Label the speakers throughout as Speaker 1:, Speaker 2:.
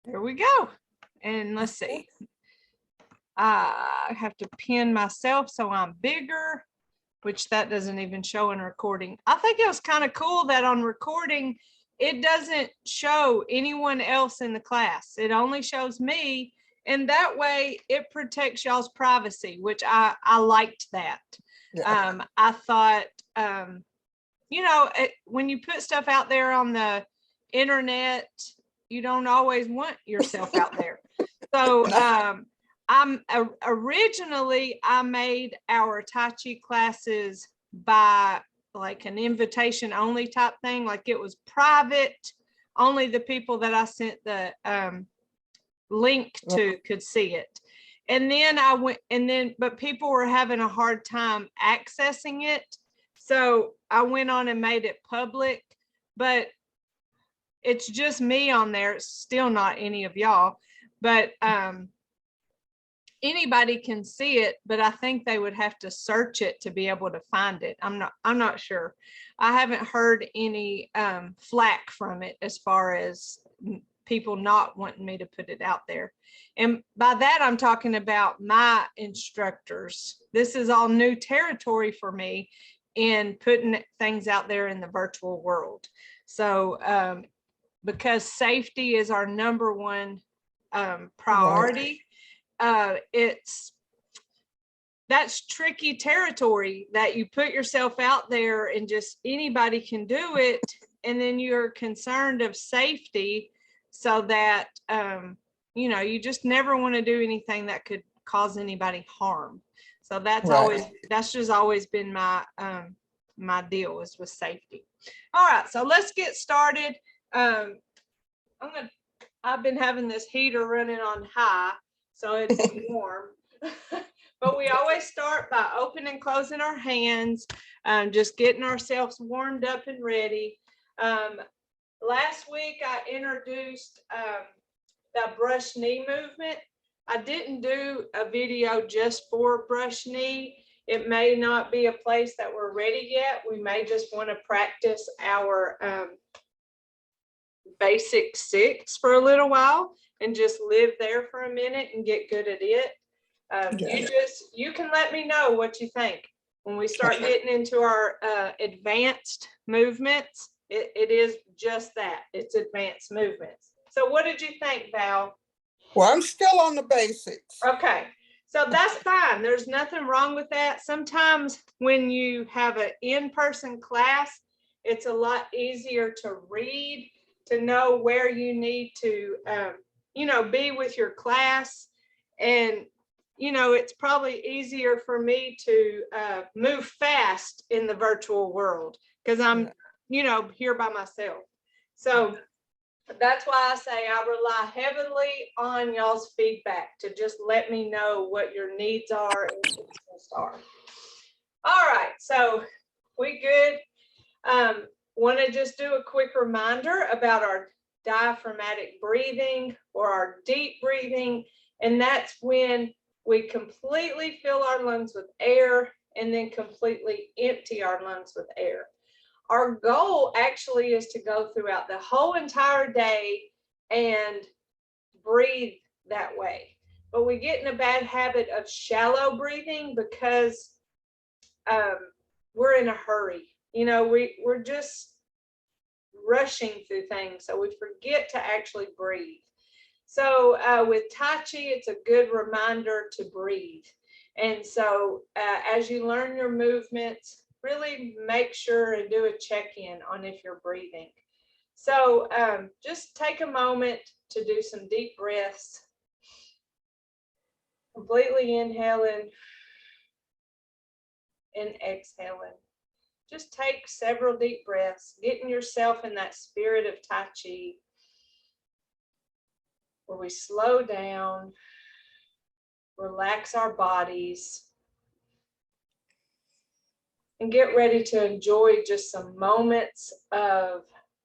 Speaker 1: There we go. And let's see. I have to pin myself so I'm bigger, which that doesn't even show in recording. I think it was kind of cool that on recording, it doesn't show anyone else in the class. It only shows me. And that way it protects y'all's privacy, which I liked that.
Speaker 2: Yeah.
Speaker 1: I thought, you know, when you put stuff out there on the internet, you don't always want yourself out there. So originally I made our Tai Chi classes by like an invitation only type thing. Like it was private. Only the people that I sent the link to could see it. And then I went, but people were having a hard time accessing it. So I went on and made it public, but it's just me on there. It's still not any of y'all, but anybody can see it, but I think they would have to search it to be able to find it. I'm not sure. I haven't heard any flack from it as far as people not wanting me to put it out there. And by that, I'm talking about my instructors. This is all new territory for me in putting things out there in the virtual world. So because safety is our number one priority, that's tricky territory that you put yourself out there and just anybody can do it. And then you're concerned of safety so that, you know, you just never want to do anything that could cause anybody harm. So that's just always been my, my deal is with safety. All right, so let's get started. I've been having this heater running on high, so it's warm. But we always start by opening and closing our hands, just getting ourselves warmed up and ready. Last week I introduced the brush knee movement. I didn't do a video just for brush knee. It may not be a place that we're ready yet. We may just want to practice our basic 6 for a little while and just live there for a minute and get good at it. You can let me know what you think when we start getting into our advanced movements. It is just that, it's advanced movements. So what did you think, Val?
Speaker 2: Well, I'm still on the basics.
Speaker 1: Okay, so that's fine. There's nothing wrong with that. Sometimes when you have an in-person class, it's a lot easier to read, to know where you need to, you know, be with your class. And, you know, it's probably easier for me to move fast in the virtual world because I'm, you know, here by myself. So that's why I say I rely heavily on y'all's feedback to just let me know what your needs are and interests are. All right, so we good? Want to just do a quick reminder about our diaphragmatic breathing or our deep breathing, and that's when we completely fill our lungs with air and then completely empty our lungs with air. Our goal actually is to go throughout the whole entire day and breathe that way. But we get in a bad habit of shallow breathing because we're in a hurry. You know, we're just rushing through things, so we forget to actually breathe. So with Tai Chi, it's a good reminder to breathe. And so as you learn your movements, really make sure and do a check-in on if you're breathing. So just take a moment to do some deep breaths. Completely inhaling and exhaling. Just take several deep breaths, getting yourself in that spirit of Tai Chi, where we slow down, relax our bodies, and get ready to enjoy just some moments of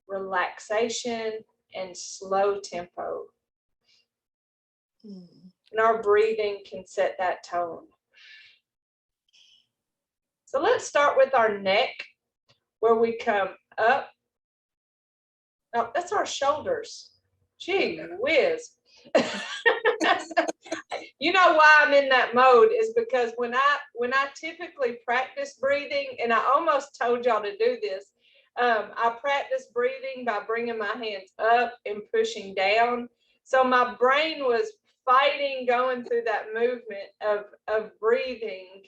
Speaker 1: relaxation and slow tempo. And our breathing can set that tone. So let's start with our neck, where we come up. Oh, that's our shoulders. Gee whiz. You know why I'm in that mode is because when I typically practice breathing, and I almost told y'all to do this, I practice breathing by bringing my hands up and pushing down. So my brain was fighting going through that movement of breathing.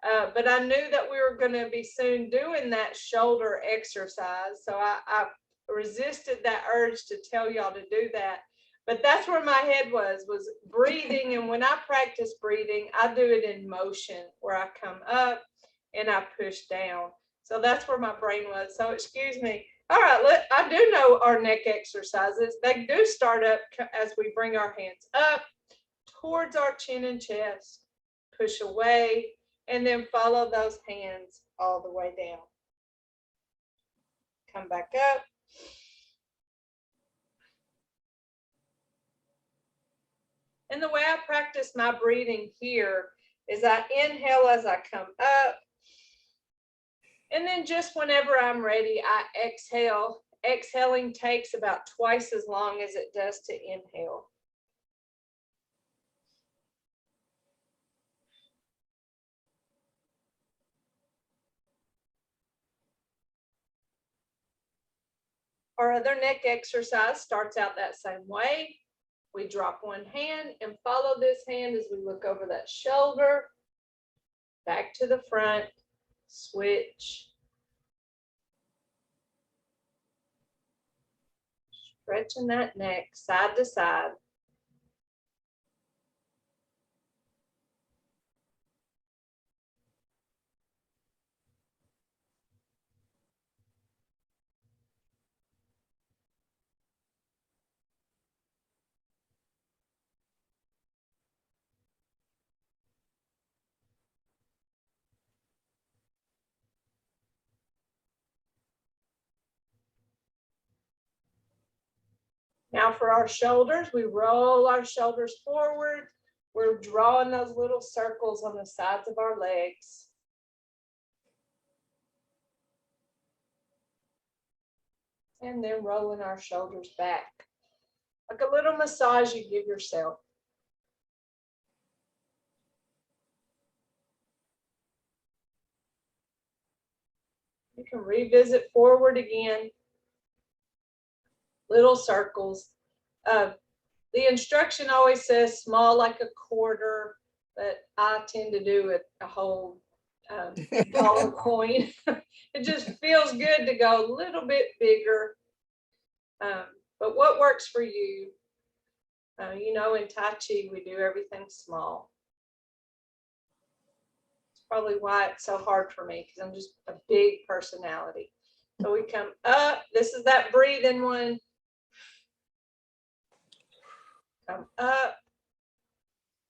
Speaker 1: But I knew that we were going to be soon doing that shoulder exercise. So I resisted that urge to tell y'all to do that. But that's where my head was breathing. And when I practice breathing, I do it in motion where I come up and I push down. So that's where my brain was. So excuse me. All right, I do know our neck exercises. They do start up as we bring our hands up towards our chin and chest, push away, and then follow those hands all the way down. Come back up. And the way I practice my breathing here is I inhale as I come up. And then just whenever I'm ready, I exhale. Exhaling takes about twice as long as it does to inhale. Our other neck exercise starts out that same way. We drop one hand and follow this hand as we look over that shoulder, back to the front, switch. Stretching that neck side to side. Now for our shoulders, we roll our shoulders forward. We're drawing those little circles on the sides of our legs. And then rolling our shoulders back. Like a little massage you give yourself. You can revisit forward again. Little circles. The instruction always says small like a quarter, but I tend to do a whole dollar coin. It just feels good to go a little bit bigger. But what works for you? You know, in Tai Chi, we do everything small. It's probably why it's so hard for me, because I'm just a big personality. So we come up. This is that breathing one. Come up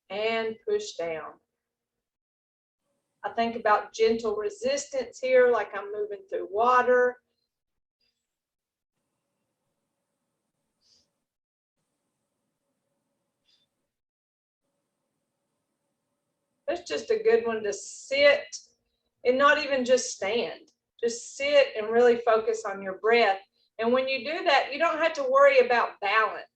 Speaker 1: and push down. I think about gentle resistance here, like I'm moving through water. It's just a good one to sit and not even just stand. Just sit and really focus on your breath. And when you do that, you don't have to worry about balance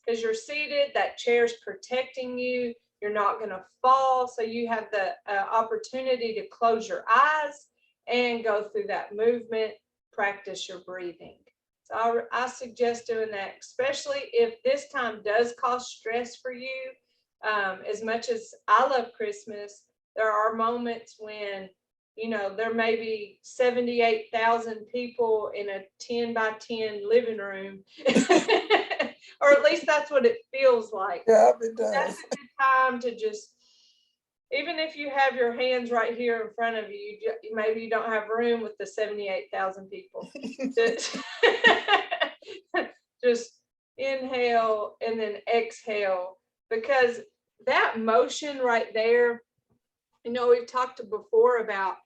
Speaker 1: because you're seated, that chair's protecting you. You're not going to fall. So you have the opportunity to close your eyes and go through that movement, practice your breathing. So I suggest doing that, especially if this time does cause stress for you. As much as I love Christmas, there are moments when, you know, there may be 78,000 people in a 10 by 10 living room. Or at least that's what it feels like.
Speaker 2: Yeah, it does.
Speaker 1: That's a good time to just, even if you have your hands right here in front of you, maybe you don't have room with the 78,000 people. Just inhale and then exhale, because that motion right there, you know, we've talked before about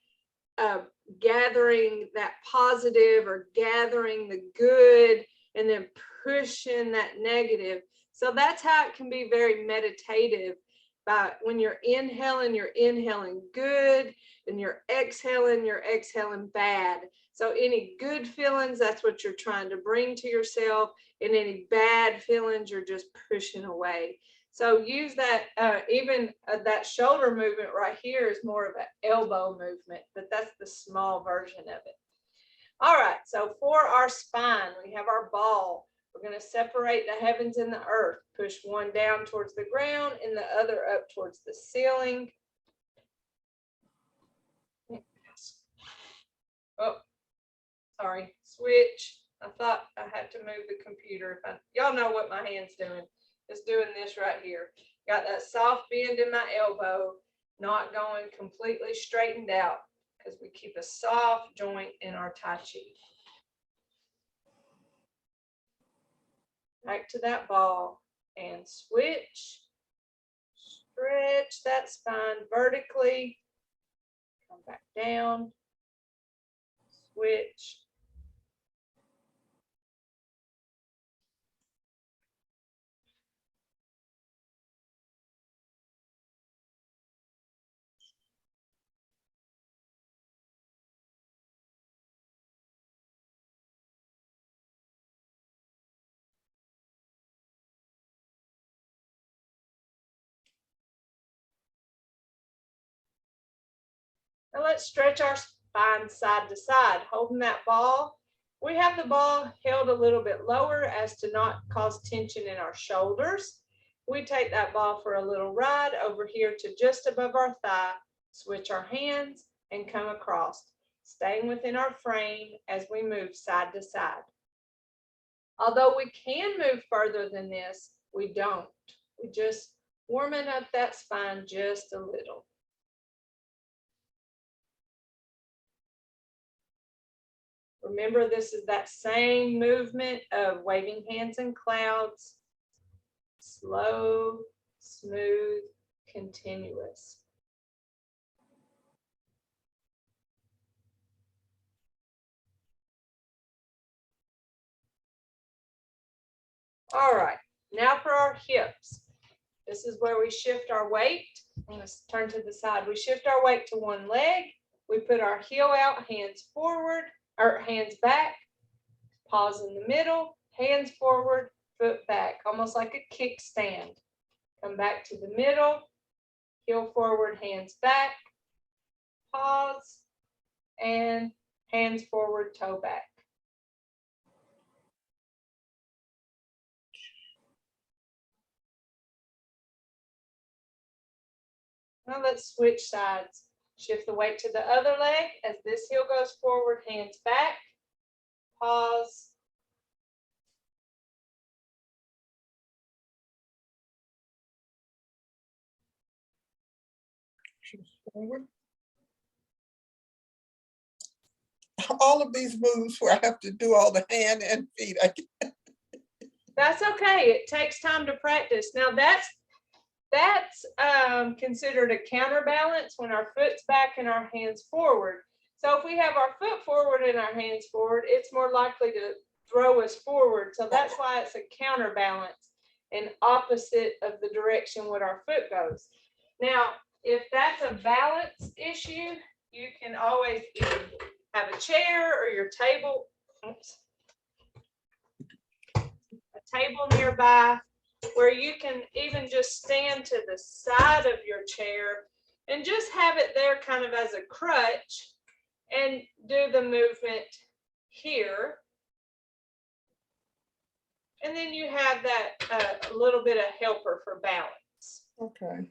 Speaker 1: gathering that positive or gathering the good and then pushing that negative. So that's how it can be very meditative. But when you're inhaling good, and you're exhaling bad. So any good feelings, that's what you're trying to bring to yourself, and any bad feelings, you're just pushing away. So use that, even that shoulder movement right here is more of an elbow movement, but that's the small version of it. All right, so for our spine, we have our ball. We're going to separate the heavens and the earth. Push one down towards the ground and the other up towards the ceiling. Oh, sorry, switch. I thought I had to move the computer. Y'all know what my hand's doing. It's doing this right here. Got that soft bend in my elbow, not going completely straightened out because we keep a soft joint in our Tai Chi. Back to that ball and switch. Stretch that spine vertically. Come back down. Switch. Now let's stretch our spine side to side, holding that ball. We have the ball held a little bit lower as to not cause tension in our shoulders. We take that ball for a little ride over here to just above our thigh, switch our hands and come across, staying within our frame as we move side to side. Although we can move further than this, we don't. We just warming up that spine just a little. Remember, this is that same movement of waving hands and clouds, slow, smooth, continuous. All right, now for our hips. This is where we shift our weight. I'm going to turn to the side. We shift our weight to one leg. We put our heel out, hands forward, or hands back, pause in the middle, hands forward, foot back, almost like a kickstand. Come back to the middle, heel forward, hands back, pause, and hands forward, toe back. Now let's switch sides. Shift the weight to the other leg as this heel goes forward, hands back, pause.
Speaker 2: Forward. All of these moves where I have to do all the hand and feet.
Speaker 1: That's okay. It takes time to practice. Now that's considered a counterbalance when our foot's back and our hands forward. So if we have our foot forward and our hands forward, it's more likely to throw us forward. So that's why it's a counterbalance and opposite of the direction what our foot goes. Now, if that's a balance issue, you can always either have a chair or your table, a table nearby, where you can even just stand to the side of your chair and just have it there kind of as a crutch and do the movement here. And then you have that a little bit of helper for balance.
Speaker 2: Okay.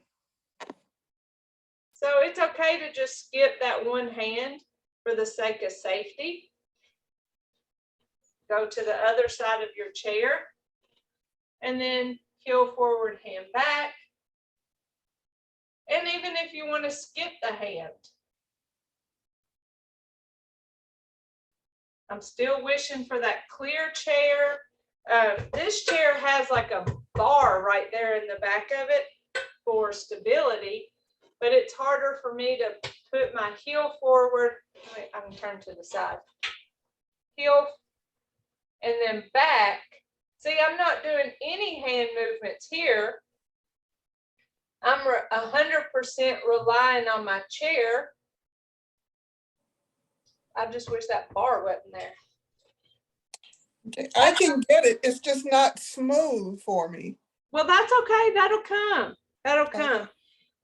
Speaker 1: So it's okay to just skip that one hand for the sake of safety. Go to the other side of your chair and then heel forward, hand back. And even if you want to skip the hand, I'm still wishing for that clear chair. This chair has like a bar right there in the back of it for stability, but it's harder for me to put my heel forward. Wait, I can turn to the side. Heel and then back. See, I'm not doing any hand movements here. I'm 100% relying on my chair. I just wish that bar wasn't there.
Speaker 2: Okay, I can get it. It's just not smooth for me.
Speaker 1: Well, that's okay. That'll come. That'll
Speaker 2: Okay.
Speaker 1: come.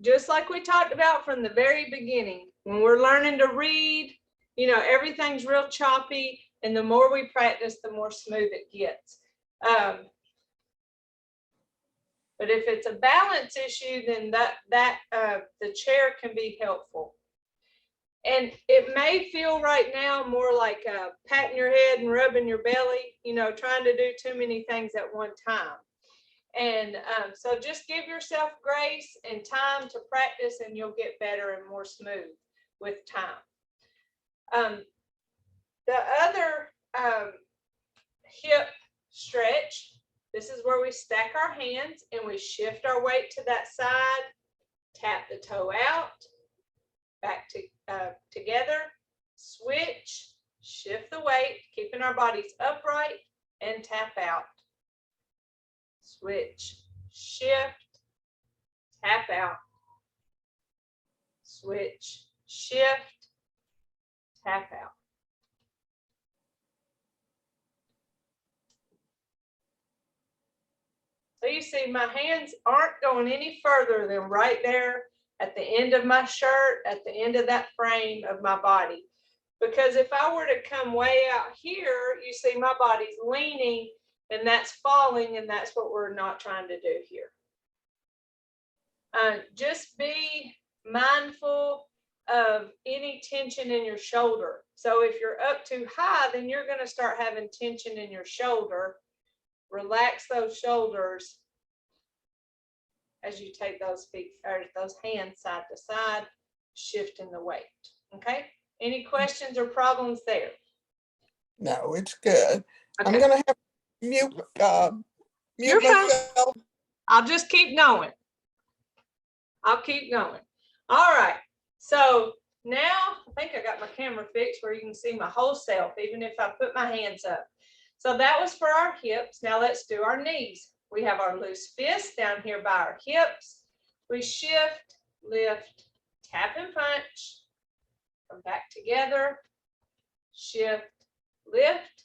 Speaker 1: Just like we talked about from the very beginning, when we're learning to read, you know, everything's real choppy, and the more we practice, the more smooth it gets. But if it's a balance issue, then the chair can be helpful. And it may feel right now more like patting your head and rubbing your belly, you know, trying to do too many things at one time. And so just give yourself grace and time to practice, and you'll get better and more smooth with time. The other hip stretch, this is where we stack our hands and we shift our weight to that side, tap the toe out, back to together, switch, shift the weight, keeping our bodies upright, and tap out. Switch, shift, tap out. Switch, shift, tap out. So you see my hands aren't going any further than right there at the end of my shirt, at the end of that frame of my body. Because if I were to come way out here, you see my body's leaning and that's falling, and that's what we're not trying to do here. Just be mindful of any tension in your shoulder. So if you're up too high, then you're going to start having tension in your shoulder. Relax those shoulders as you take those feet or those hands side to side, shifting the weight. Okay. Any questions or problems there?
Speaker 2: No, it's good.
Speaker 1: Okay.
Speaker 2: I'm gonna have to mute
Speaker 1: You're fine.
Speaker 2: myself.
Speaker 1: I'll just keep going. I'll keep going. All right. So now I think I got my camera fixed where you can see my whole self, even if I put my hands up. So that was for our hips. Now let's do our knees. We have our loose fists down here by our hips. We shift, lift, tap and punch. Come back together. Shift, lift,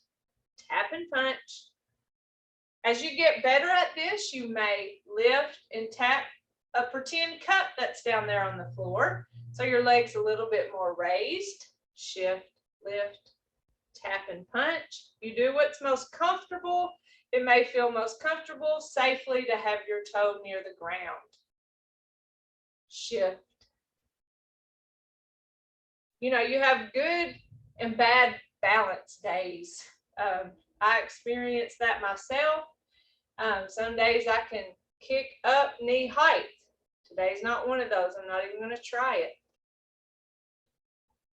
Speaker 1: tap and punch. As you get better at this, you may lift and tap a pretend cup that's down there on the floor. So your leg's a little bit more raised. Shift, lift, tap and punch. You do what's most comfortable. It may feel most comfortable safely to have your toe near the ground. Shift. You know, you have good and bad balance days. I experienced that myself. Some days I can kick up knee height. Today's not one of those. I'm not even going to try it.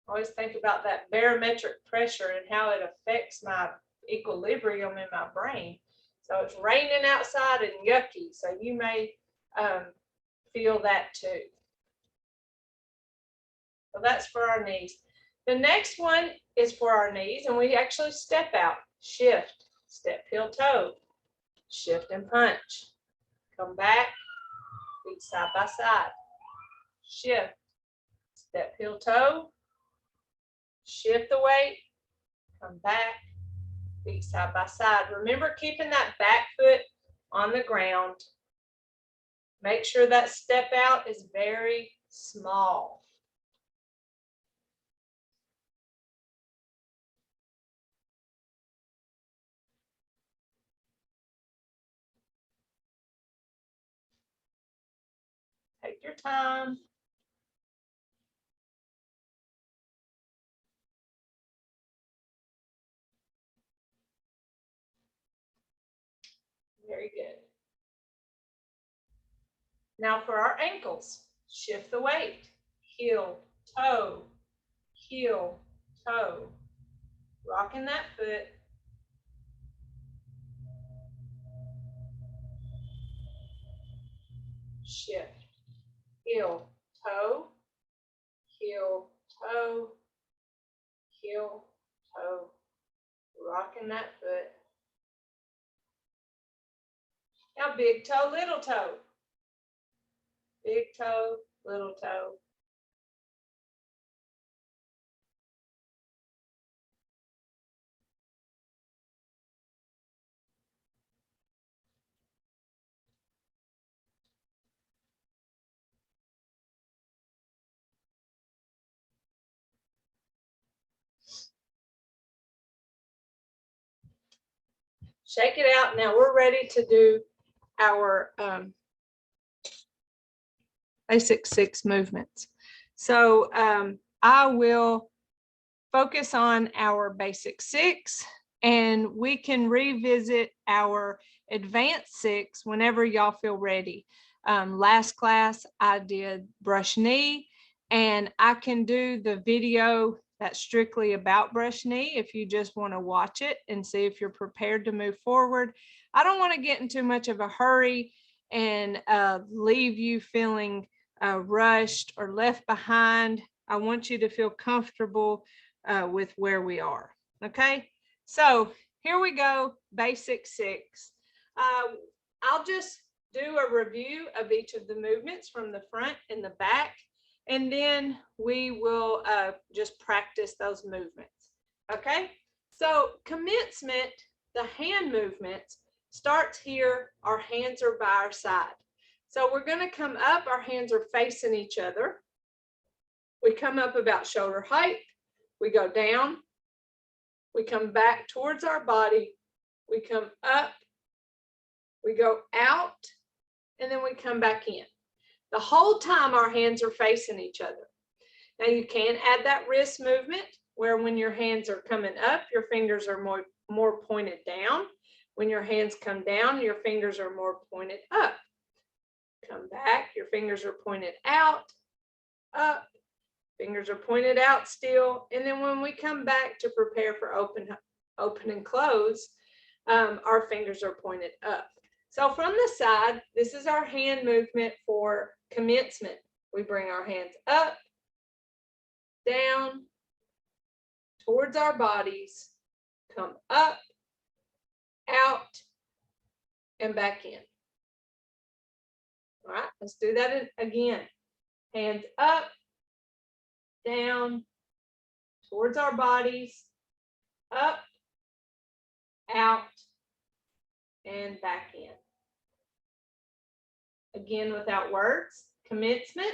Speaker 1: I always think about that barometric pressure and how it affects my equilibrium in my brain. So it's raining outside and yucky. So you may feel that too. So that's for our knees. The next one is for our knees, and we actually step out, shift, step, heel, toe, shift and punch. Come back, feet side by side, shift, step, heel, toe, shift the weight, come back, feet side by side. Remember keeping that back foot on the ground. Make sure that step out is very small. Take your time. Very good. Now for our ankles, shift the weight, heel, toe, heel, toe, rocking that foot. Shift, heel, toe, heel, toe, heel, toe, rocking that foot. Now big toe, little toe. Big toe, little toe. Shake it out. Now we're ready to do our basic 6 movements. So I will focus on our basic 6, and we can revisit our advanced 6 whenever y'all feel ready. Last class I did brush knee, and I can do the video that's strictly about brush knee if you just want to watch it and see if you're prepared to move forward. I don't want to get in too much of a hurry and leave you feeling rushed or left behind. I want you to feel comfortable with where we are. Okay, so here we go, basic 6. I'll just do a review of each of the movements from the front and the back, and then we will just practice those movements. Okay, so commencement, the hand movements, starts here. Our hands are by our side. So we're going to come up, our hands are facing each other. We come up about shoulder height, we go down, we come back towards our body, we come up, we go out, and then we come back in. The whole time our hands are facing each other. Now you can add that wrist movement where when your hands are coming up, your fingers are more pointed down. When your hands come down, your fingers are more pointed up. Come back, your fingers are pointed out, up, fingers are pointed out still. And then when we come back to prepare for open and close, our fingers are pointed up. So from the side, this is our hand movement for commencement. We bring our hands up, down, towards our bodies, come up, out, and back in. All right, let's do that again. Hands up, down, towards our bodies, up, out, and back in. Again, without words, commencement.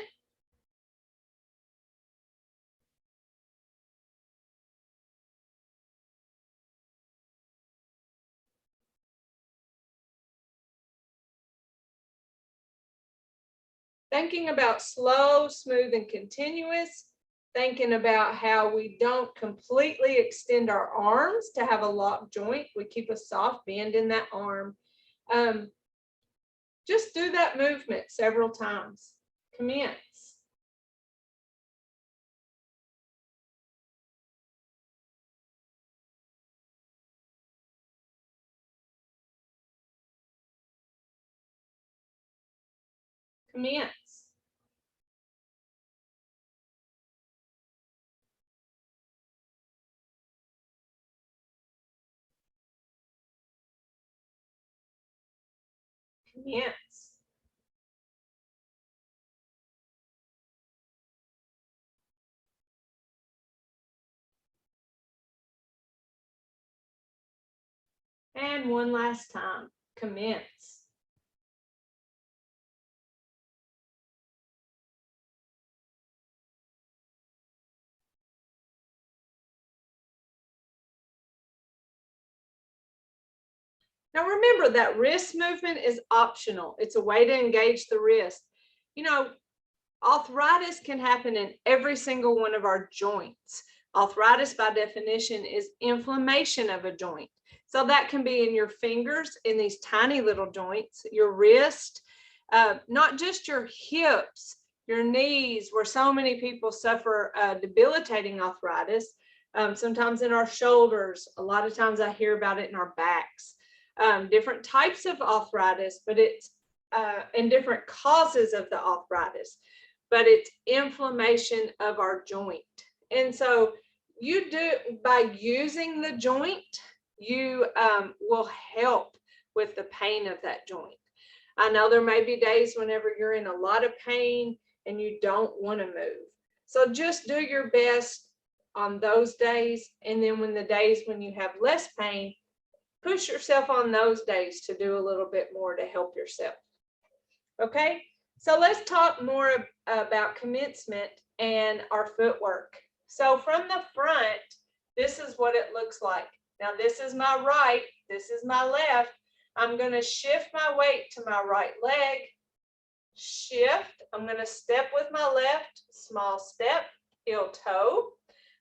Speaker 1: Thinking about slow, smooth, and continuous. Thinking about how we don't completely extend our arms to have a locked joint. We keep a soft bend in that arm. Just do that movement several times. Commence. Commence. Commence. And one last time, commence. Now remember that wrist movement is optional. It's a way to engage the wrist. You know, arthritis can happen in every single one of our joints. Arthritis by definition is inflammation of a joint. So that can be in your fingers, in these tiny little joints, your wrist, not just your hips, your knees, where so many people suffer debilitating arthritis. Sometimes in our shoulders, a lot of times I hear about it in our backs. Different types of arthritis, but it's and different causes of the arthritis, but it's inflammation of our joint. And so you do, by using the joint, you will help with the pain of that joint. I know there may be days whenever you're in a lot of pain and you don't want to move. So just do your best on those days. And then when the days when you have less pain, push yourself on those days to do a little bit more to help yourself. Okay, so let's talk more about commencement and our footwork. So from the front, this is what it looks like. Now this is my right, this is my left. I'm going to shift my weight to my right leg. Shift. I'm going to step with my left, small step, heel toe.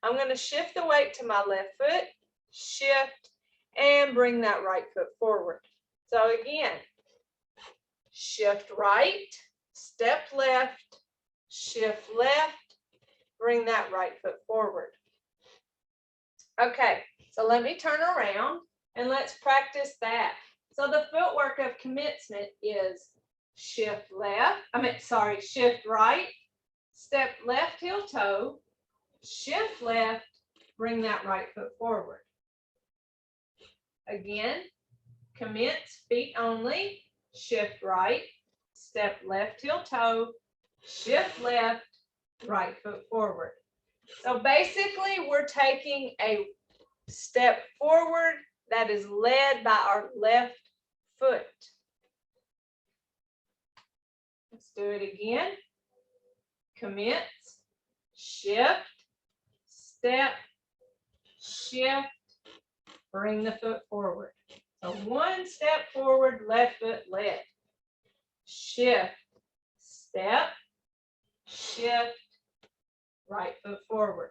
Speaker 1: I'm going to shift the weight to my left foot, shift, and bring that right foot forward. So again, shift right, step left, shift left, bring that right foot forward. Okay, so let me turn around and let's practice that. So the footwork of commencement is shift left, shift right, step left heel toe, shift left, bring that right foot forward. Again, commence feet only, shift right, step left heel toe, shift left, right foot forward. So basically we're taking a step forward that is led by our left foot. Let's do it again. Commence, shift, step, shift, bring the foot forward. So one step forward, left foot led. Shift, step, shift, right foot forward.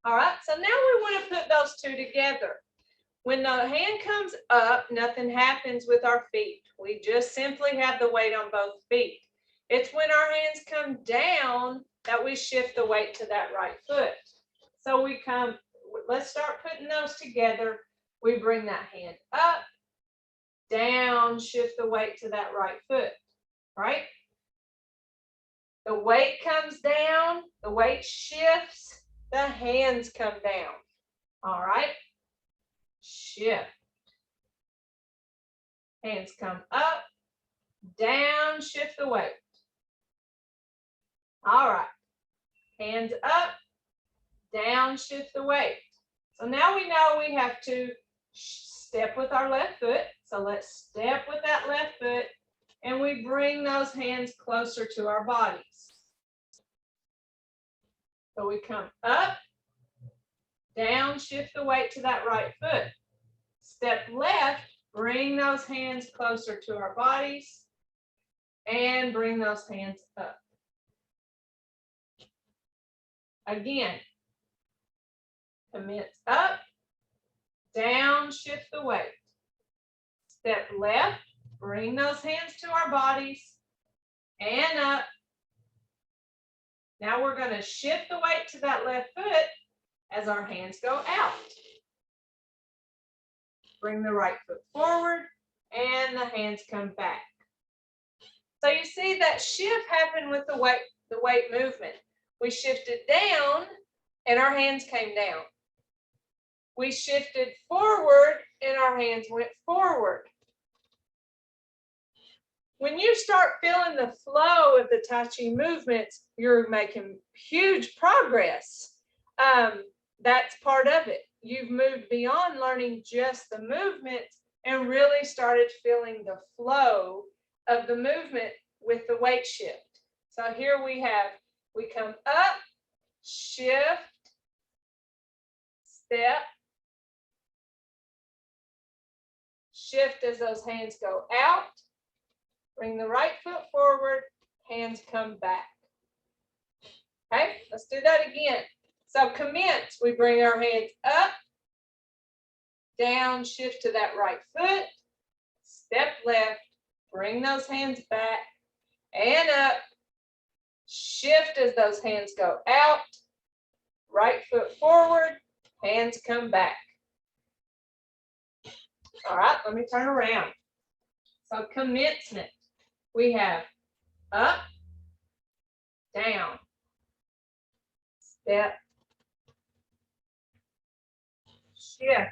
Speaker 1: All right, so now we want to put those two together. When the hand comes up, nothing happens with our feet. We just simply have the weight on both feet. It's when our hands come down that we shift the weight to that right foot. So we come, let's start putting those together. We bring that hand up, down, shift the weight to that right foot, right? The weight comes down, the weight shifts, the hands come down. All right, shift. Hands come up, down, shift the weight. All right, hands up, down, shift the weight. So now we know we have to step with our left foot. So let's step with that left foot and we bring those hands closer to our bodies. So we come up, down, shift the weight to that right foot. Step left, bring those hands closer to our bodies and bring those hands up. Again, commence up, down, shift the weight. Step left, bring those hands to our bodies and up. Now we're going to shift the weight to that left foot as our hands go out. Bring the right foot forward and the hands come back. So you see that shift happened with the weight movement. We shifted down and our hands came down. We shifted forward and our hands went forward. When you start feeling the flow of the Tai Chi movements, you're making huge progress. That's part of it. You've moved beyond learning just the movements and really started feeling the flow of the movement with the weight shift. So here we come up, shift, step, shift as those hands go out, bring the right foot forward, hands come back. Okay, let's do that again. So commence, we bring our hands up, down, shift to that right foot, step left, bring those hands back and up, shift as those hands go out, right foot forward, hands come back. All right, let me turn around. So commencement, we have up, down, step, shift,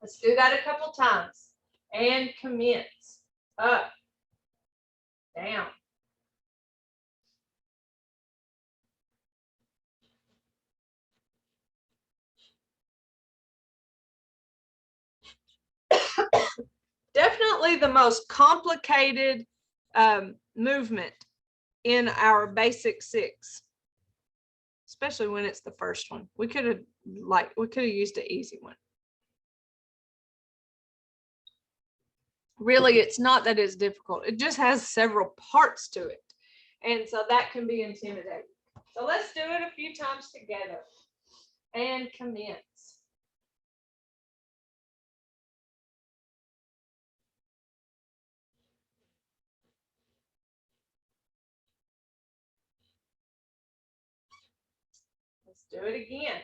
Speaker 1: let's do that a couple times. And commence, up, down. Definitely the most complicated movement in our basic 6, especially when it's the first one. We could have used an easy one. Really, it's not that it's difficult. It just has several parts to it. And so that can be intimidating. So let's do it a few times together and commence. Let's do it again.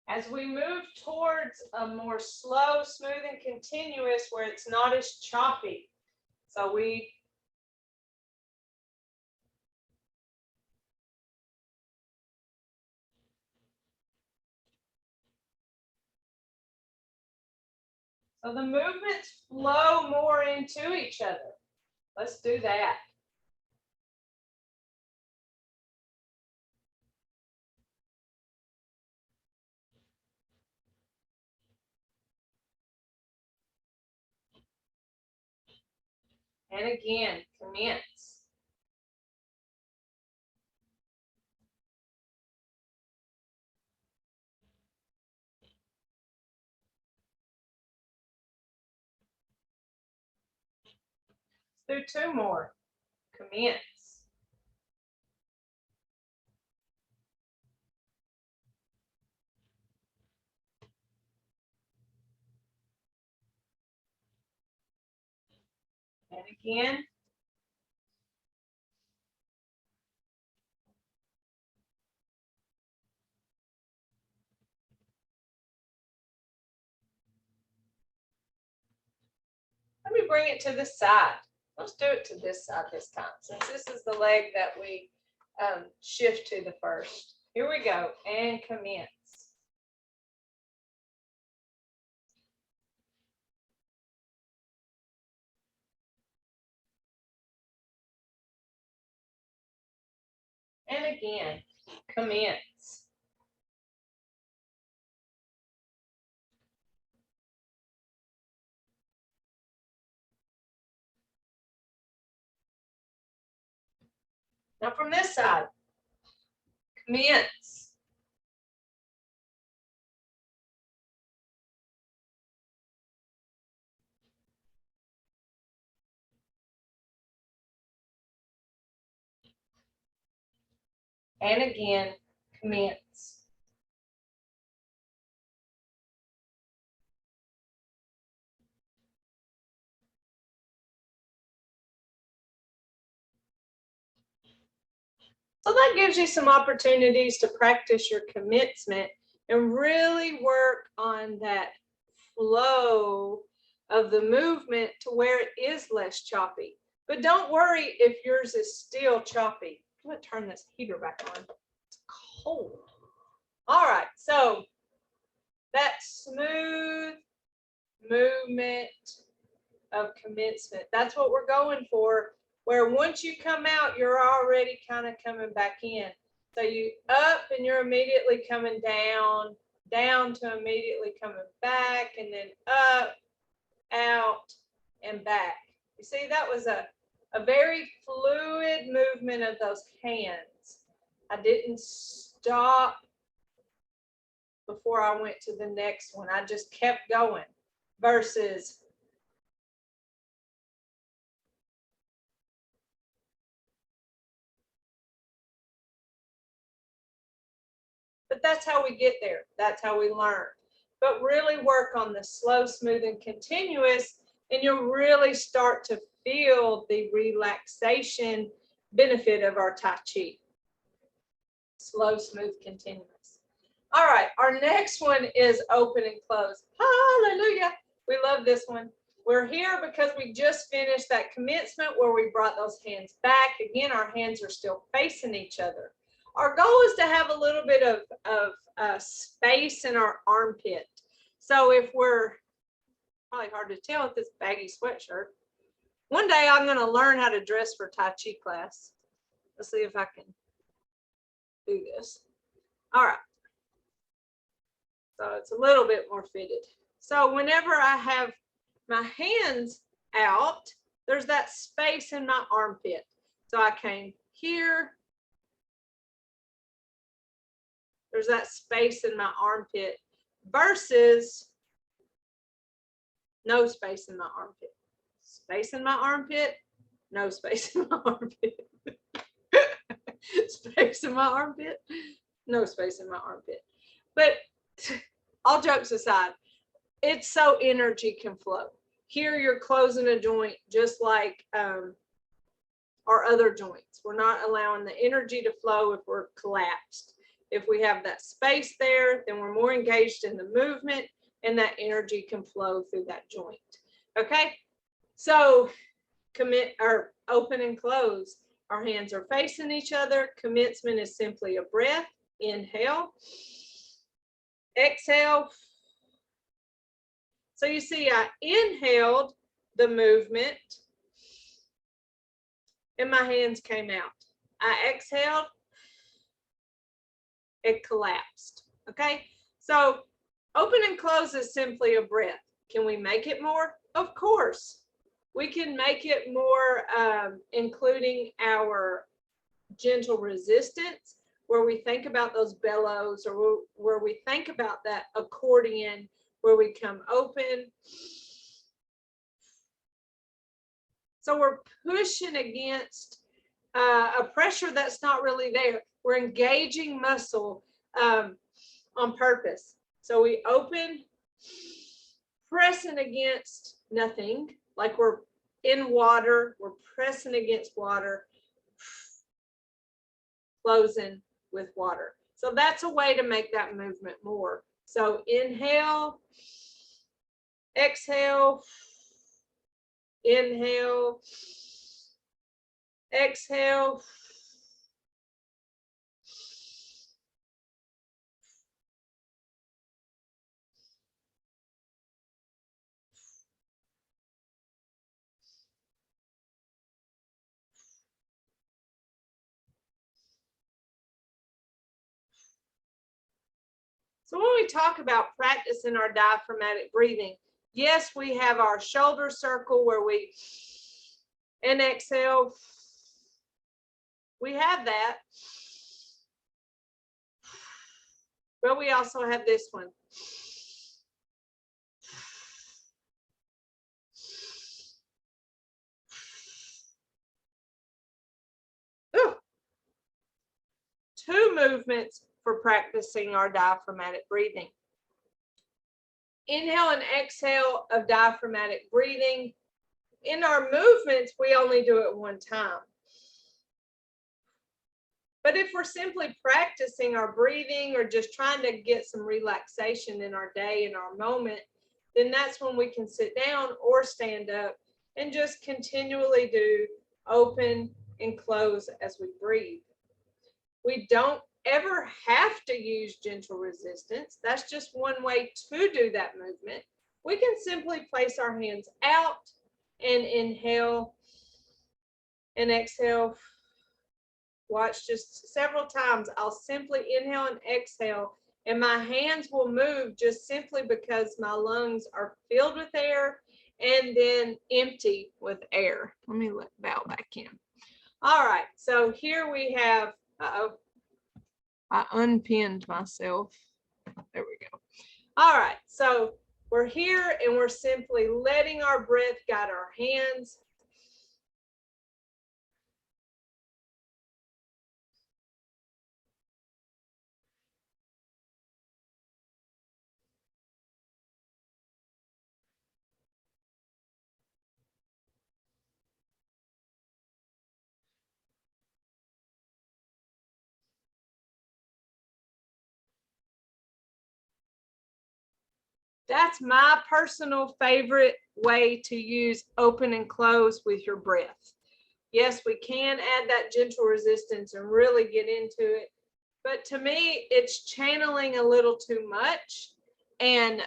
Speaker 1: As we move towards a more slow, smooth, and continuous where it's not as choppy. So so the movements flow more into each other. Let's do that. And again, commence. Let's do 2 more. Commence. And again. Let me bring it to the side. Let's do it to this side this time, since this is the leg that we shift to the first. Here we go, and commence. And again, commence. Now from this side, commence. And again, commence. So that gives you some opportunities to practice your commencement and really work on that flow of the movement to where it is less choppy. But don't worry if yours is still choppy. I'm going to turn this heater back on. It's cold. All right, so that smooth movement of commencement, that's what we're going for, where once you come out, you're already kind of coming back in. So you up and you're immediately coming down, down to immediately coming back, and then up, out, and back. You see, that was a very fluid movement of those hands. I didn't stop before I went to the next one. I just kept going versus but that's how we get there. That's how we learn. But really work on the slow, smooth, and continuous, and you'll really start to feel the relaxation benefit of our Tai Chi. Slow, smooth, continuous. All right, our next one is open and close. Hallelujah. We love this one. We're here because we just finished that commencement where we brought those hands back. Again, our hands are still facing each other. Our goal is to have a little bit of space in our armpit. So if we're, probably hard to tell with this baggy sweatshirt, one day I'm going to learn how to dress for Tai Chi class. Let's see if I can do this. All right. So it's a little bit more fitted. So whenever I have my hands out, there's that space in my armpit. So I came here. There's that space in my armpit versus no space in my armpit. Space in my armpit, no space in my armpit. Space in my armpit, no space in my armpit. But all jokes aside, it's so energy can flow. Here you're closing a joint just like our other joints. We're not allowing the energy to flow if we're collapsed. If we have that space there, then we're more engaged in the movement and that energy can flow through that joint. Okay, so commit or open and close. Our hands are facing each other. Commencement is simply a breath. Inhale, exhale. So you see, I inhaled the movement and my hands came out. I exhaled, it collapsed. Okay, so open and close is simply a breath. Can we make it more? Of course. We can make it more, including our gentle resistance, where we think about those bellows, or where we think about that accordion, where we come open. So we're pushing against a pressure that's not really there. We're engaging muscle on purpose. So we open, pressing against nothing, like we're in water, we're pressing against water, closing with water. So that's a way to make that movement more. So inhale, exhale, inhale, exhale. So when we talk about practicing our diaphragmatic breathing, yes, we have our shoulder circle where we and exhale. We have that. But we also have this one. Ooh. Two movements for practicing our diaphragmatic breathing. Inhale and exhale of diaphragmatic breathing. In our movements, we only do it one time. But if we're simply practicing our breathing or just trying to get some relaxation in our day, in our moment, then that's when we can sit down or stand up and just continually do open and close as we breathe. We don't ever have to use gentle resistance. That's just one way to do that movement. We can simply place our hands out and inhale and exhale. Watch just several times. I'll simply inhale and exhale, and my hands will move just simply because my lungs are filled with air and then empty with air. Let me bow back in. All right, so here we have, I unpinned myself. There we go. All right, so we're here and we're simply letting our breath guide our hands. That's my personal favorite way to use open and close with your breath. Yes, we can add that gentle resistance and really get into it. But to me, it's channeling a little too much. And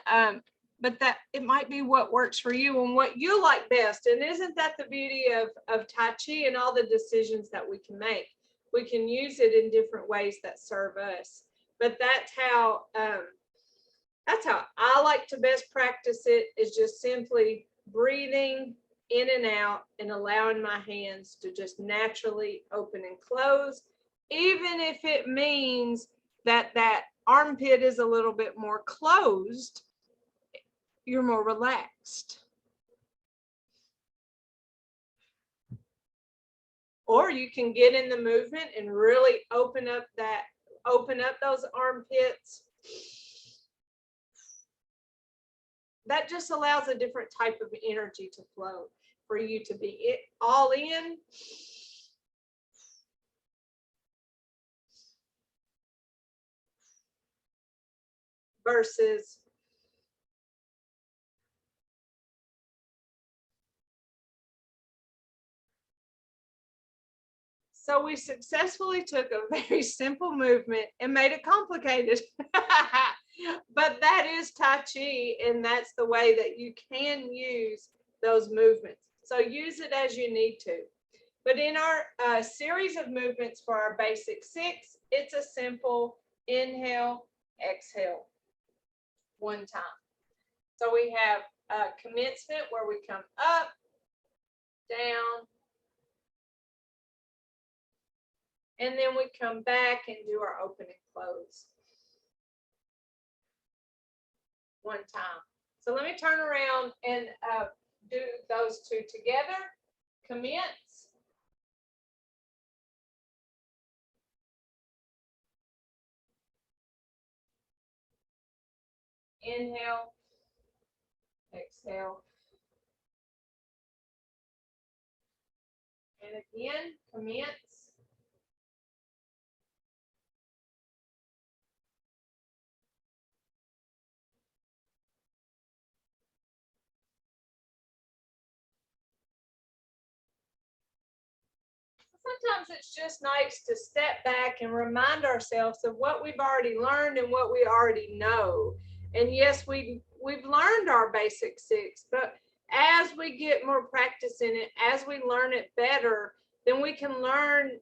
Speaker 1: but that it might be what works for you and what you like best. And isn't that the beauty of Tai Chi and all the decisions that we can make? We can use it in different ways that serve us. but that's how I like to best practice it, is just simply breathing in and out and allowing my hands to just naturally open and close, even if it means that that armpit is a little bit more closed, you're more relaxed. Or you can get in the movement and really open up those armpits. That just allows a different type of energy to flow for you to be all in. Versus so we successfully took a very simple movement and made it complicated. But that is Tai Chi, and that's the way that you can use those movements. So use it as you need to. But in our series of movements for our basic 6, it's a simple inhale, exhale, one time. So we have commencement where we come up, down, and then we come back and do our open and close. One time. So let me turn around and do those two together. Commence. Inhale. Exhale. And again, commence. Sometimes it's just nice to step back and remind ourselves of what we've already learned and what we already know. And yes, we've learned our basic 6, but as we get more practice in it, as we learn it better, then we can learn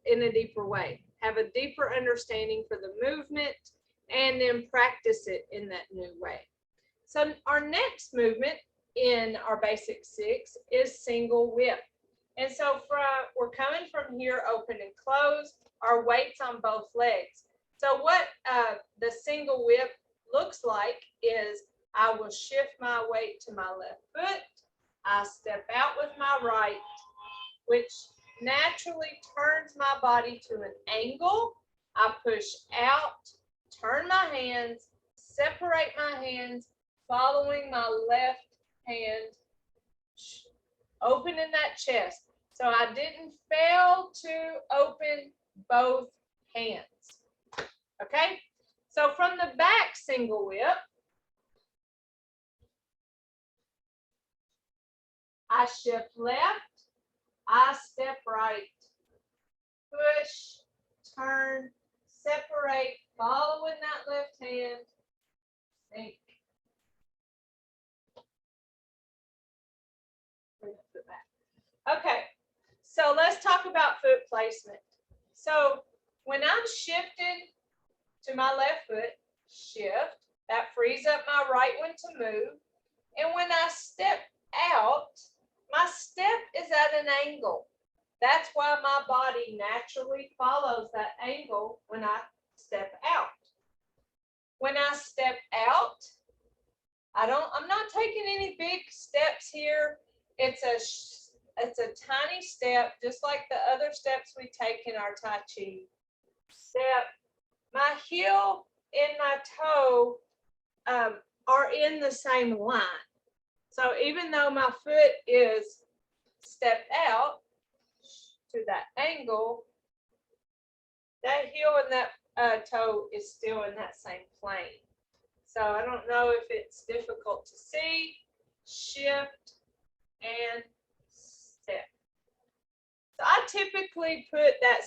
Speaker 1: in a deeper way, have a deeper understanding for the movement, and then practice it in that new way. So our next movement in our basic 6 is single whip. And so we're coming from here, open and close, our weights on both legs. So what the single whip looks like is I will shift my weight to my left foot. I step out with my right, which naturally turns my body to an angle. I push out, turn my hands, separate my hands, following my left hand, opening that chest. So I didn't fail to open both hands. Okay, so from the back single whip, I shift left, I step right, push, turn, separate, following that left hand, sink. Okay, so let's talk about foot placement. So when I'm shifted to my left foot, shift, that frees up my right one to move. And when I step out, my step is at an angle. That's why my body naturally follows that angle when I step out. When I step out, I'm not taking any big steps here. It's a tiny step, just like the other steps we take in our Tai Chi. Step. My heel and my toe are in the same line. So even though my foot is stepped out to that angle, that heel and that toe is still in that same plane. So I don't know if it's difficult to see. Shift and step. So I typically put that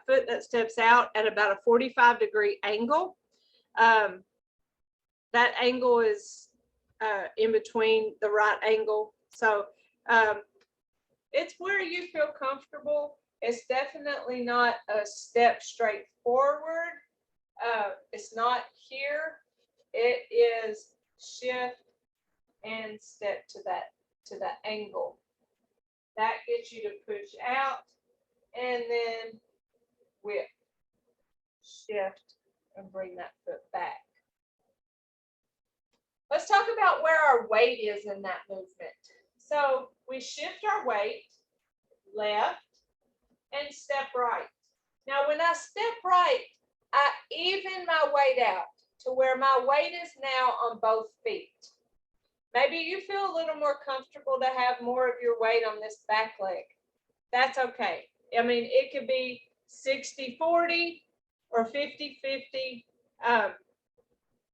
Speaker 1: foot that steps out at about a 45-degree angle. That angle is in between the right angle. So it's where you feel comfortable. It's definitely not a step straight forward. it's not here. It is shift and step to the angle. That gets you to push out and then whip, shift, and bring that foot back. Let's talk about where our weight is in that movement. So we shift our weight left and step right. Now when I step right, I even my weight out to where my weight is now on both feet. Maybe you feel a little more comfortable to have more of your weight on this back leg. That's okay. I mean, it could be 60-40 or 50-50,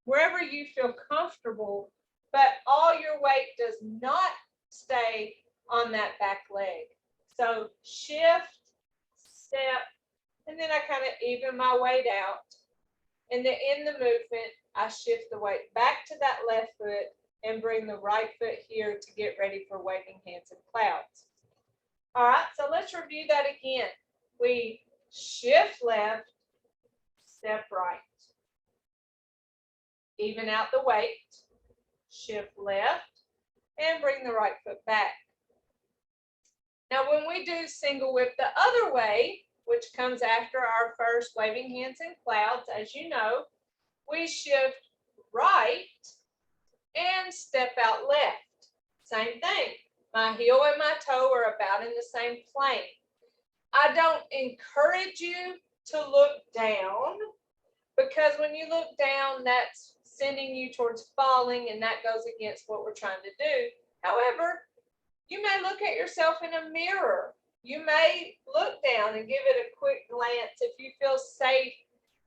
Speaker 1: wherever you feel comfortable, but all your weight does not stay on that back leg. So shift, step, and then I kind of even my weight out. And then in the movement, I shift the weight back to that left foot and bring the right foot here to get ready for waving hands and clouds. All right, so let's review that again. We shift left, step right. Even out the weight, shift left, and bring the right foot back. Now, when we do single whip the other way, which comes after our first waving hands and clouds, as you know, we shift right and step out left. Same thing. My heel and my toe are about in the same plane. I don't encourage you to look down, because when you look down, that's sending you towards falling, and that goes against what we're trying to do. However, you may look at yourself in a mirror. You may look down and give it a quick glance if you feel safe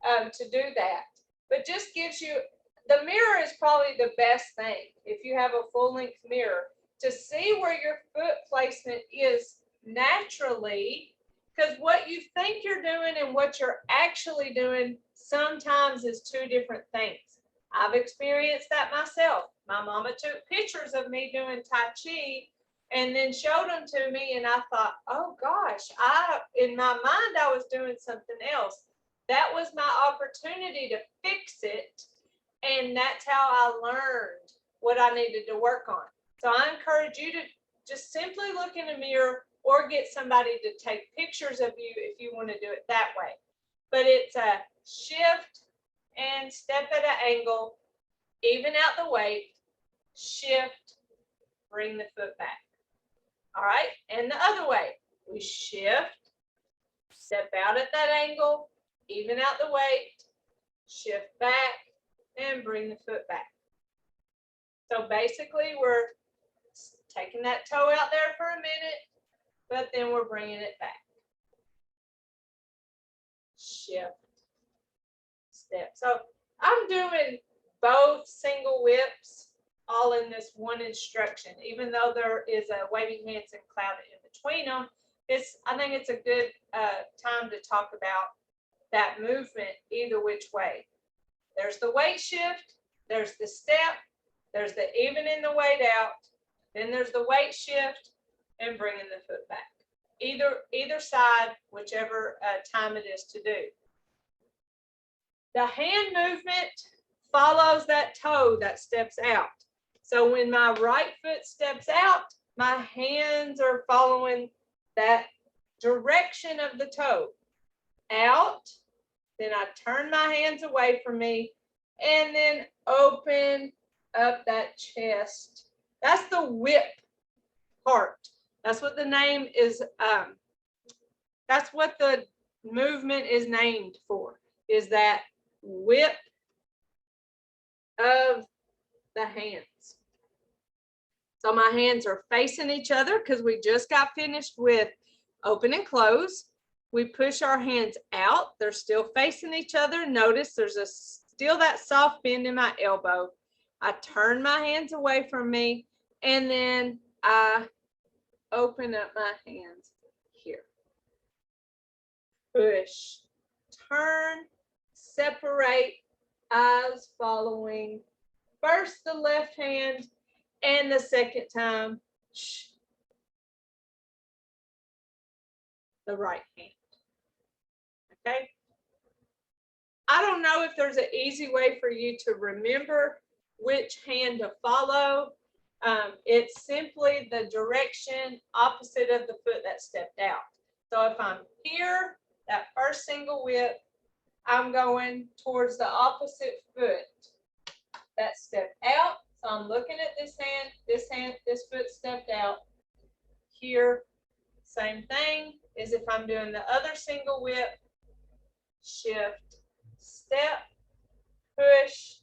Speaker 1: to do that. But just gives you, the mirror is probably the best thing if you have a full length mirror to see where your foot placement is naturally, because what you think you're doing and what you're actually doing sometimes is two different things. I've experienced that myself. My mama took pictures of me doing Tai Chi and then showed them to me, and I thought, oh gosh, in my mind I was doing something else. That was my opportunity to fix it, and that's how I learned what I needed to work on. So I encourage you to just simply look in a mirror or get somebody to take pictures of you if you want to do it that way. But it's a shift and step at an angle, even out the weight, shift, bring the foot back. All right, and the other way, we shift, step out at that angle, even out the weight, shift back, and bring the foot back. So basically, we're taking that toe out there for a minute, but then we're bringing it back. Shift, step. So I'm doing both single whips all in this one instruction, even though there is a waving hands and cloud in between them. I think it's a good time to talk about that movement either which way. There's the weight shift, there's the step, there's the evening the weight out, then there's the weight shift and bringing the foot back. Either side, whichever time it is to do. The hand movement follows that toe that steps out. So when my right foot steps out, my hands are following that direction of the toe. Out, then I turn my hands away from me and then open up that chest. That's the whip part. That's what the name is. That's what the movement is named for, is that whip of the hands. So my hands are facing each other because we just got finished with open and close. We push our hands out. They're still facing each other. Notice there's still that soft bend in my elbow. I turn my hands away from me, and then I open up my hands here. Push, turn, separate, eyes following. First the left hand, and the second time, the right hand. Okay. I don't know if there's an easy way for you to remember which hand to follow. It's simply the direction opposite of the foot that stepped out. So if I'm here, that first single whip, I'm going towards the opposite foot that stepped out. So I'm looking at this hand, this foot stepped out. Here, same thing as if I'm doing the other single whip, shift, step, push,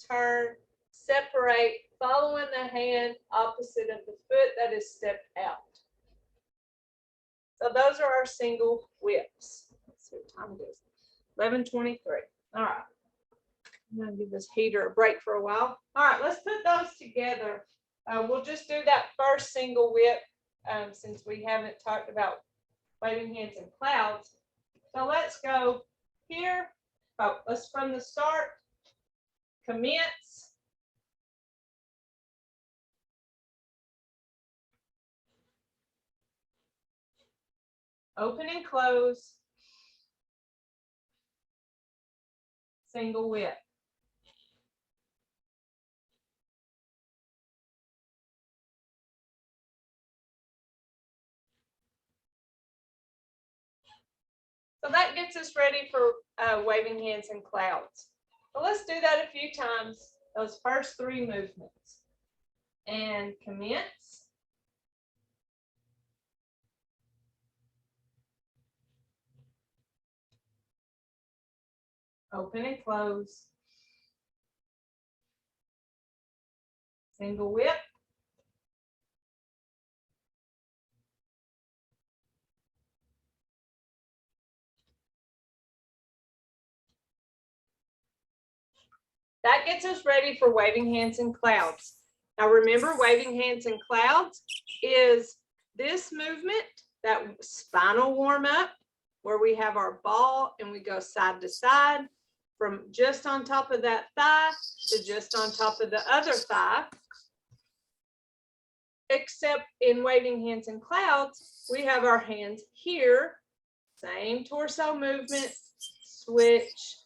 Speaker 1: turn, separate, following the hand opposite of the foot that is stepped out. So those are our single whips. Let's see what time it is. 11:23. All right. I'm gonna give this heater a break for a while. All right, let's put those together. We'll just do that first single whip since we haven't talked about waving hands and clouds. So let's go here. Oh, let's from the start. Commence. Open and close. Single whip. So that gets us ready for waving hands and clouds. So let's do that a few times, those first three movements. And commence. Open and close. Single whip. That gets us ready for waving hands and clouds. Now remember, waving hands and clouds is this movement, that spinal warm up, where we have our ball and we go side to side from just on top of that thigh to just on top of the other thigh. Except in waving hands and clouds, we have our hands here, same torso movement, switch,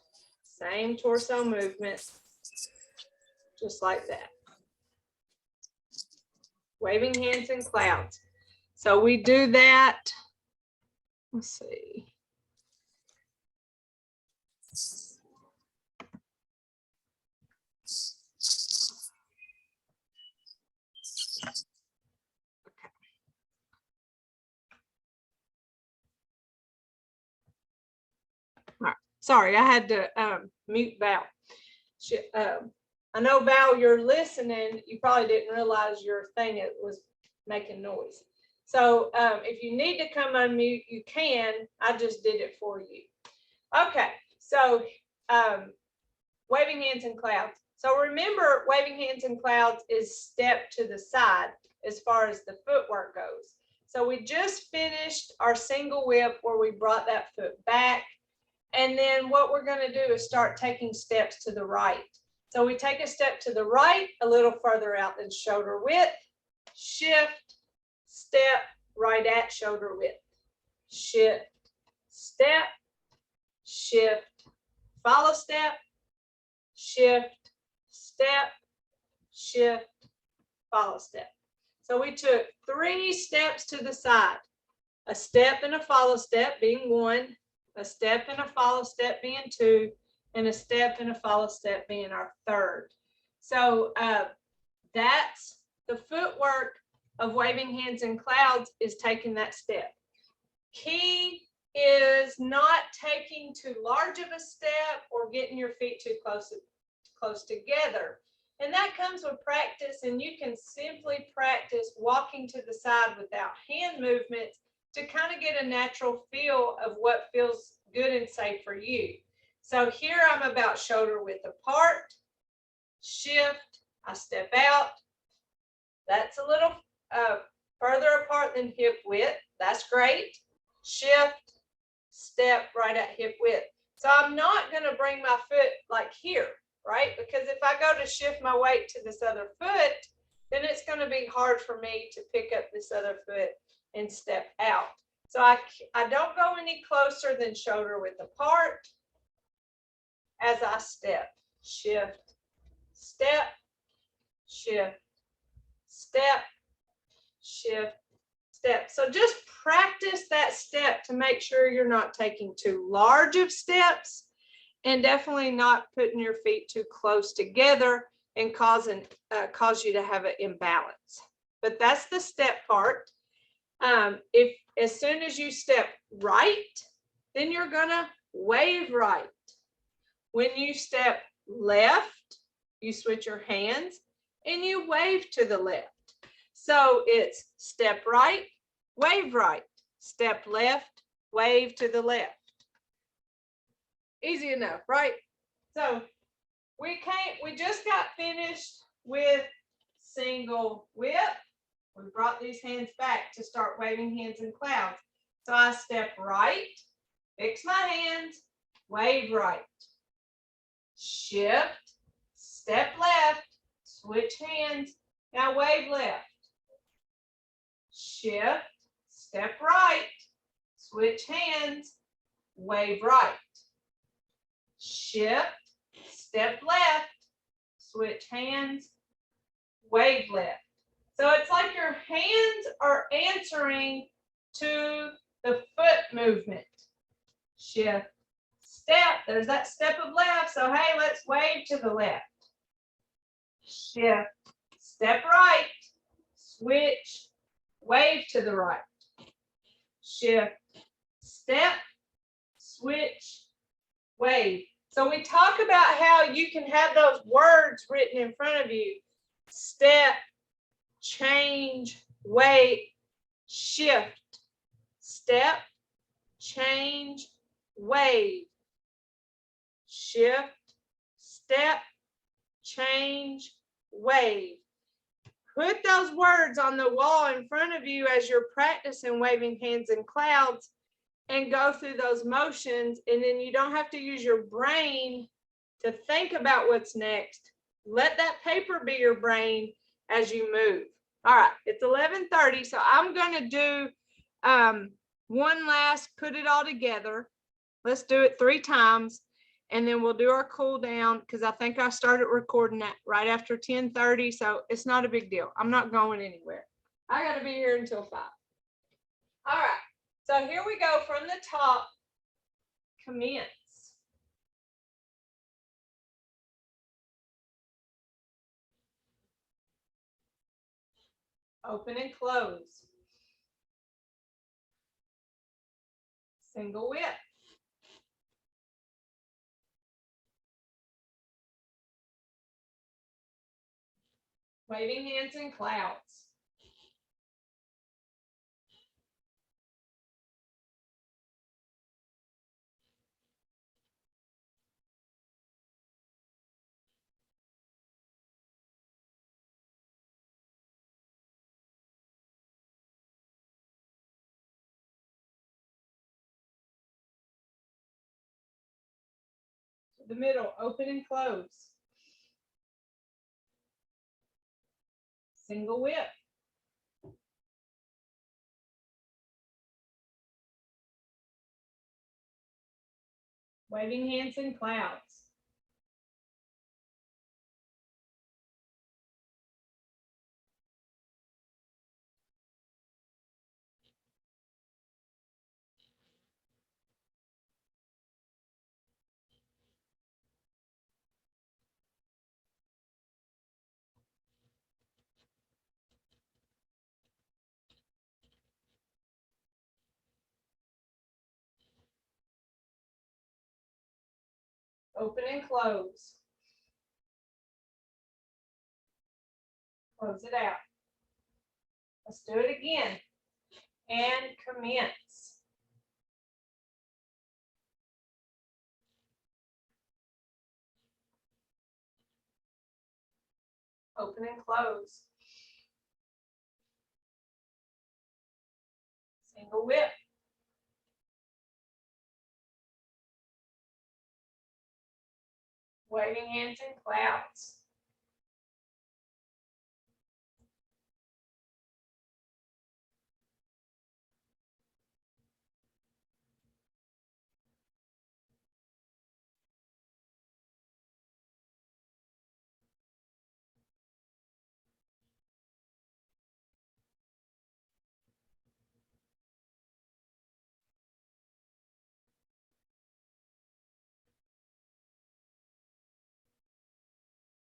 Speaker 1: same torso movement, just like that. Waving hands and clouds. So we do that. Let's see. All right. Sorry, I had to mute Val. I know, Val, you're listening. You probably didn't realize your thing was making noise. So if you need to come unmute, you can. I just did it for you. Okay, so waving hands and clouds. So remember, waving hands and clouds is step to the side as far as the footwork goes. So we just finished our single whip where we brought that foot back. And then what we're going to do is start taking steps to the right. So we take a step to the right, a little further out than shoulder width, shift, step, right at shoulder width, shift, step, shift, follow step, shift, step, shift, follow step. So we took 3 steps to the side, a step and a follow step being 1, a step and a follow step being 2, and a step and a follow step being our 3rd. So that's the footwork of waving hands and clouds, is taking that step. Key is not taking too large of a step or getting your feet too close together. And that comes with practice, and you can simply practice walking to the side without hand movements to kind of get a natural feel of what feels good and safe for you. So here I'm about shoulder width apart, shift, I step out. That's a little further apart than hip width. That's great. Shift, step, right at hip width. So I'm not going to bring my foot like here, right? Because if I go to shift my weight to this other foot, then it's going to be hard for me to pick up this other foot and step out. So I don't go any closer than shoulder width apart. as I step. Shift, step, shift, step, shift, step. So just practice that step to make sure you're not taking too large of steps and definitely not putting your feet too close together and cause you to have an imbalance. But that's the step part. If as soon as you step right, then you're gonna wave right. When you step left, you switch your hands and you wave to the left. So it's step right, wave right, step left, wave to the left. Easy enough, right? So we just got finished with single whip. We brought these hands back to start waving hands in clouds. So I step right, fix my hands, wave right. Shift, step left, switch hands, now wave left. Shift, step right, switch hands, wave right. Shift, step left, switch hands, wave left. So it's like your hands are answering to the foot movement. Shift, step, there's that step of left, so hey, let's wave to the left. Shift, step right, switch, wave to the right. Shift, step, switch, wave. So we talk about how you can have those words written in front of you. Step, change, wave, shift. Step, change, wave. Shift, step, change, wave. Put those words on the wall in front of you as you're practicing waving hands in clouds and go through those motions, and then you don't have to use your brain to think about what's next. Let that paper be your brain as you move. All right, it's 11:30, so I'm going to do one last put it all together. Let's do it 3 times, and then we'll do our cool down because I think I started recording that right after 10:30, so it's not a big deal. I'm not going anywhere. I got to be here until 5. All right. So here we go from the top, commence. Open and close. Single whip. Waving hands in clouds. The middle, open and close. Single whip. Waving hands in clouds. Open and close. Close it out. Let's do it again. And commence. Open and close. Single whip. Waving hands in clouds.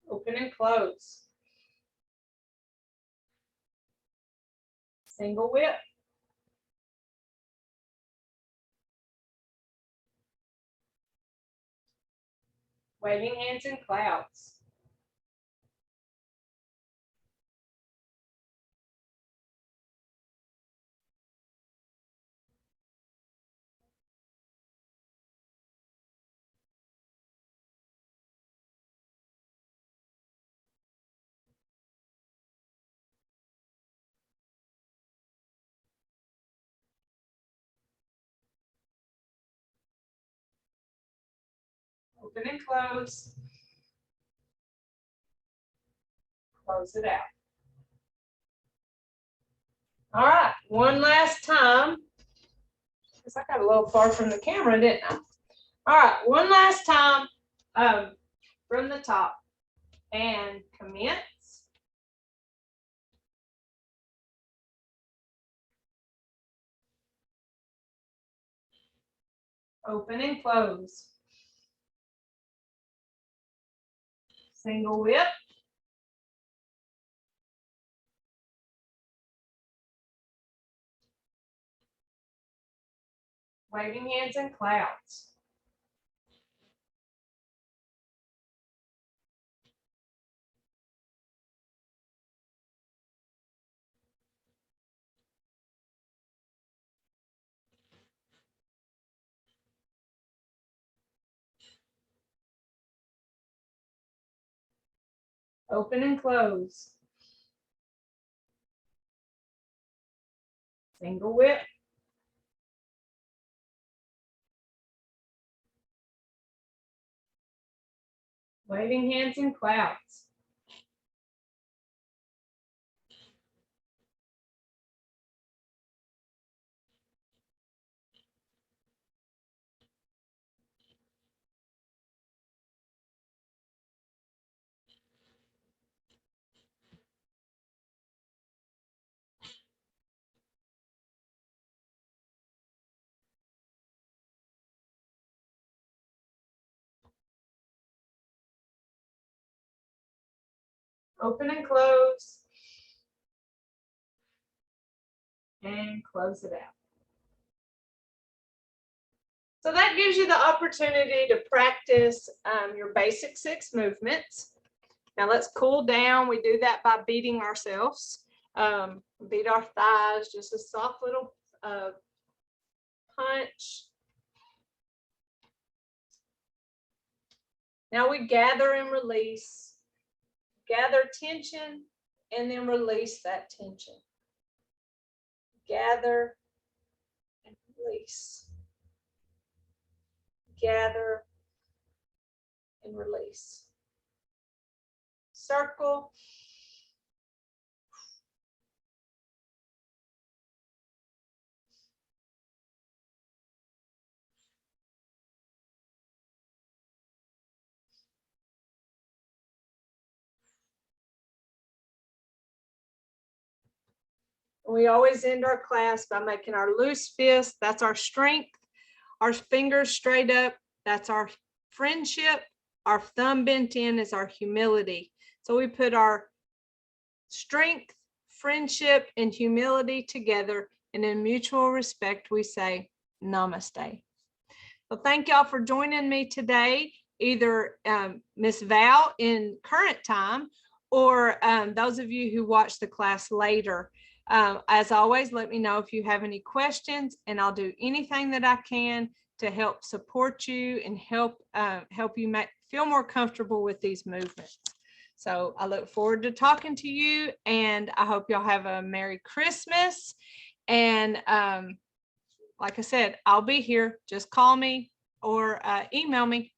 Speaker 1: Open and close. Single whip. Waving hands in clouds. Open and close. Close it out. All right, one last time. Because I got a little far from the camera, didn't I? All right, one last time from the top. And commence. Open and close. Single whip. Waving hands in clouds. Open and close. Single whip. Waving hands in clouds. Open and close. And close it out. So that gives you the opportunity to practice your basic 6 movements. Now let's cool down. We do that by beating ourselves. Beat our thighs, just a soft little punch. Now we gather and release. Gather tension and then release that tension. Gather and release. Gather and release. Circle. We always end our class by making our loose fist. That's our strength. Our fingers straight up. That's our friendship. Our thumb bent in is our humility. So we put our strength, friendship, and humility together. And in mutual respect, we say namaste. Well, thank y'all for joining me today, either Miss Val in current time or those of you who watch the class later. As always, let me know if you have any questions, and I'll do anything that I can to help support you and help you feel more comfortable with these movements. So I look forward to talking to you, and I hope y'all have a Merry Christmas. And like I said, I'll be here. Just call me or email me.